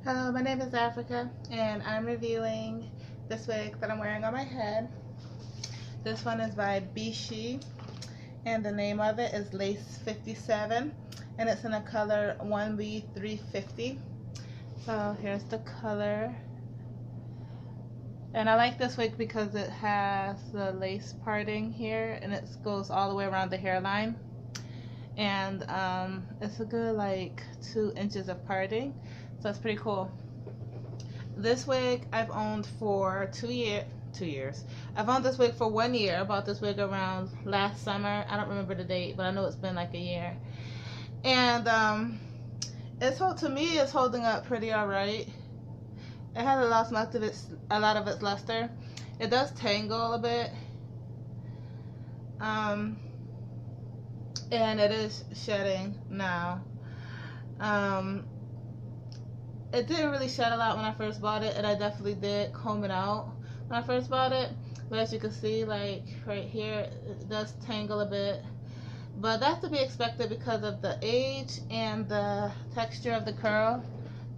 Hello, my name is Africa, and I'm reviewing this wig that I'm wearing on my head. This one is by Beshe, and the name of it is Lace-57, and it's in a color 1B350. So here's the color. And I like this wig because it has the lace parting here, and it goes all the way around the hairline. And it's a good like 2 inches of parting, so it's pretty cool. This wig I've owned for 2 years. I've owned this wig for 1 year. I bought this wig around last summer. I don't remember the date, but I know it's been like a year. And to me it's holding up pretty alright. It hasn't lost much of a lot of its luster. It does tangle a bit. And it is shedding now. It didn't really shed a lot when I first bought it, and I definitely did comb it out when I first bought it. But as you can see, like right here, it does tangle a bit. But that's to be expected because of the age and the texture of the curl.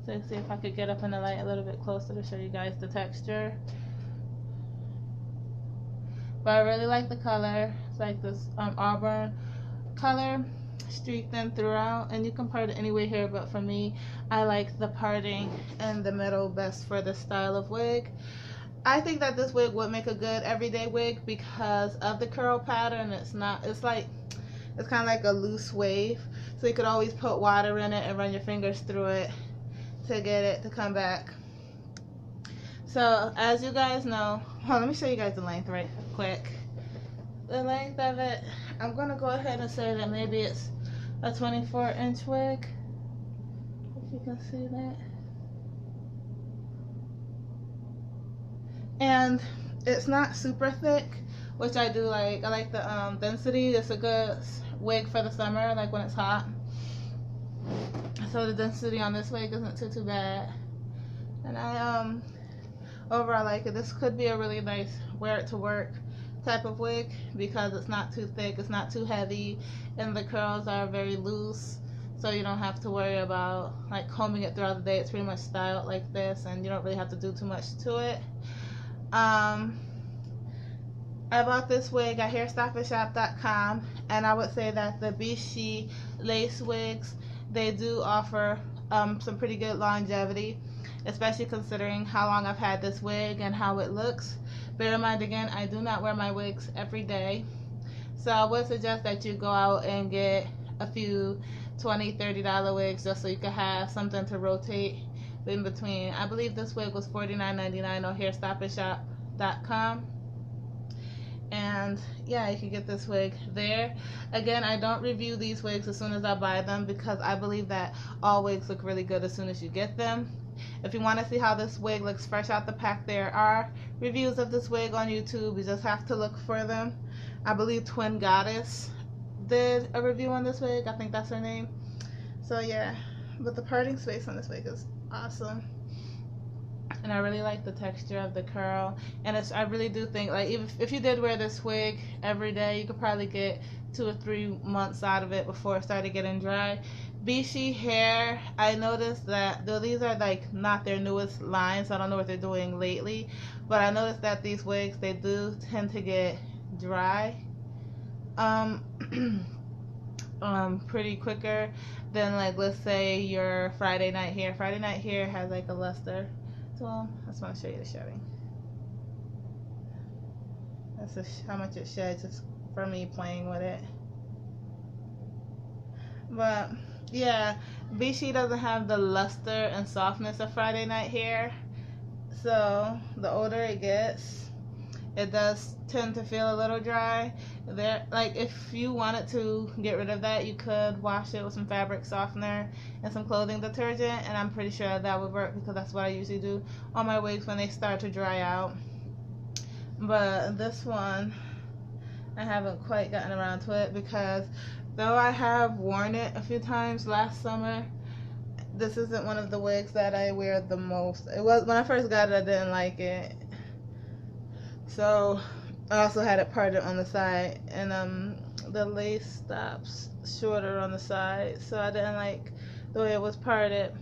So let's see if I could get up in the light a little bit closer to show you guys the texture. But I really like the color. It's like this auburn color, streaked throughout, and you can part it anyway here, but for me I like the parting in the middle best for this style of wig. I think that this wig would make a good everyday wig because of the curl pattern. It's kind of like a loose wave, so you could always put water in it and run your fingers through it to get it to come back. So as you guys know, let me show you guys the length right quick. The length of it, I'm gonna go ahead and say that maybe it's a 24-inch wig, if you can see that. And it's not super thick, which I do like. I like the density. It's a good wig for the summer, like when it's hot. So the density on this wig isn't too bad. And I overall like it. This could be a really nice wear it to work type of wig because it's not too thick, it's not too heavy, and the curls are very loose, so you don't have to worry about like combing it throughout the day. It's pretty much styled like this, and you don't really have to do too much to it. I bought this wig at hairstylingshop.com, and I would say that the Beshe lace wigs, they do offer some pretty good longevity, especially considering how long I've had this wig and how it looks. Bear in mind, again, I do not wear my wigs every day, so I would suggest that you go out and get a few $20, $30 wigs just so you can have something to rotate in between. I believe this wig was $49.99 on hairstylingshop.com. And yeah, you can get this wig there. Again, I don't review these wigs as soon as I buy them because I believe that all wigs look really good as soon as you get them. If you want to see how this wig looks fresh out the pack, there are reviews of this wig on YouTube. You just have to look for them. I believe Twin Goddess did a review on this wig. I think that's her name. So yeah, but the parting space on this wig is awesome. And I really like the texture of the curl, and I really do think, like, if you did wear this wig every day, you could probably get 2 or 3 months out of it before it started getting dry. Beshe hair, I noticed that, though these are like not their newest lines, so I don't know what they're doing lately, but I noticed that these wigs, they do tend to get dry pretty quicker than, like, let's say your Friday night hair. Friday night hair has like a luster. So I just want to show you the shedding. That's how much it sheds just for me playing with it. But yeah, Beshe doesn't have the luster and softness of Friday night hair. So the older it gets, it does tend to feel a little dry. Like, if you wanted to get rid of that, you could wash it with some fabric softener and some clothing detergent, and I'm pretty sure that would work because that's what I usually do on my wigs when they start to dry out. But this one, I haven't quite gotten around to it because though I have worn it a few times last summer, this isn't one of the wigs that I wear the most. It was when I first got it, I didn't like it. So I also had it parted on the side, and the lace stops shorter on the side, so I didn't like the way it was parted.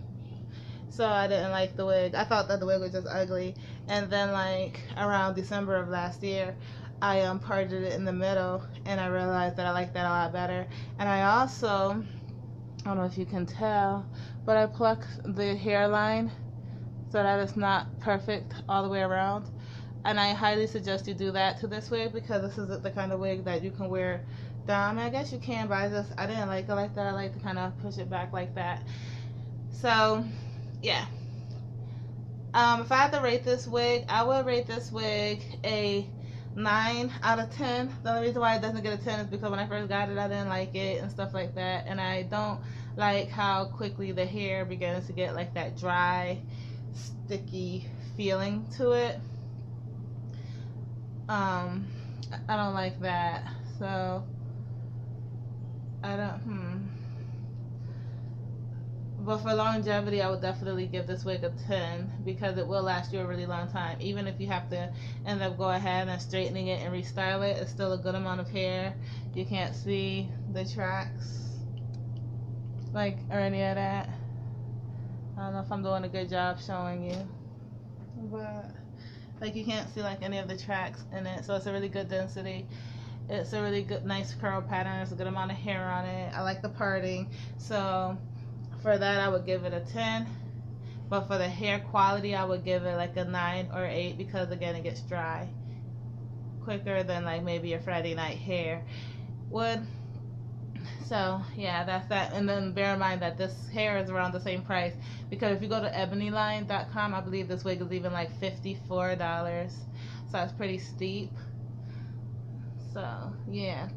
so I didn't like the wig. I thought that the wig was just ugly. And then like around December of last year, I parted it in the middle, and I realized that I like that a lot better. And I also, I don't know if you can tell, but I plucked the hairline so that it's not perfect all the way around. And I highly suggest you do that to this wig, because this is the kind of wig that you can wear down. I mean, I guess you can, but I didn't like it like that. I like to kind of push it back like that. So yeah, if I had to rate this wig, I would rate this wig a 9 out of 10. The only reason why it doesn't get a 10 is because when I first got it, I didn't like it and stuff like that. And I don't like how quickly the hair begins to get like that dry, sticky feeling to it. I don't like that. So I don't, But for longevity, I would definitely give this wig a 10, because it will last you a really long time. Even if you have to end up go ahead and straightening it and restyle it, it's still a good amount of hair. You can't see the tracks, like, or any of that. I don't know if I'm doing a good job showing you, but like you can't see like any of the tracks in it. So it's a really good density. It's a really good, nice curl pattern. There's a good amount of hair on it. I like the parting. So for that, I would give it a 10. But for the hair quality, I would give it like a 9 or 8, because again, it gets dry quicker than like maybe your Friday night hair would. So yeah, that's that. And then bear in mind that this hair is around the same price, because if you go to ebonyline.com, I believe this wig is even like $54. So it's pretty steep. So yeah.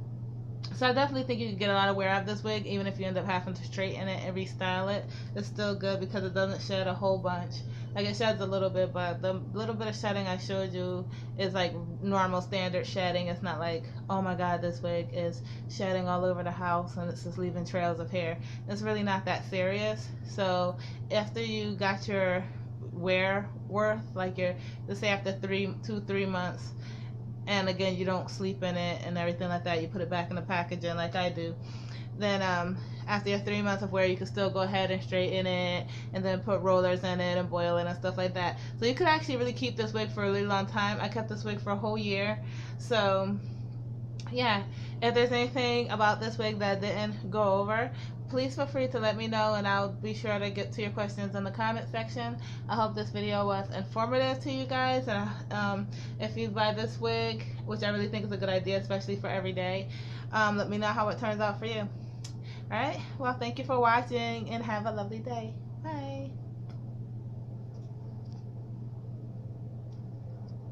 So I definitely think you can get a lot of wear out of this wig, even if you end up having to straighten it and restyle it. It's still good because it doesn't shed a whole bunch. Like, it sheds a little bit, but the little bit of shedding I showed you is like normal standard shedding. It's not like, oh my god, this wig is shedding all over the house and it's just leaving trails of hair. It's really not that serious. So after you got your wear worth, like let's say after 3 months, and again you don't sleep in it and everything like that, you put it back in the packaging like I do, then after your 3 months of wear, you can still go ahead and straighten it and then put rollers in it and boil it and stuff like that. So you could actually really keep this wig for a really long time. I kept this wig for a whole year. So yeah, if there's anything about this wig that didn't go over, please feel free to let me know, and I'll be sure to get to your questions in the comment section. I hope this video was informative to you guys, and if you buy this wig, which I really think is a good idea, especially for every day, let me know how it turns out for you. Alright, well, thank you for watching, and have a lovely day. Bye.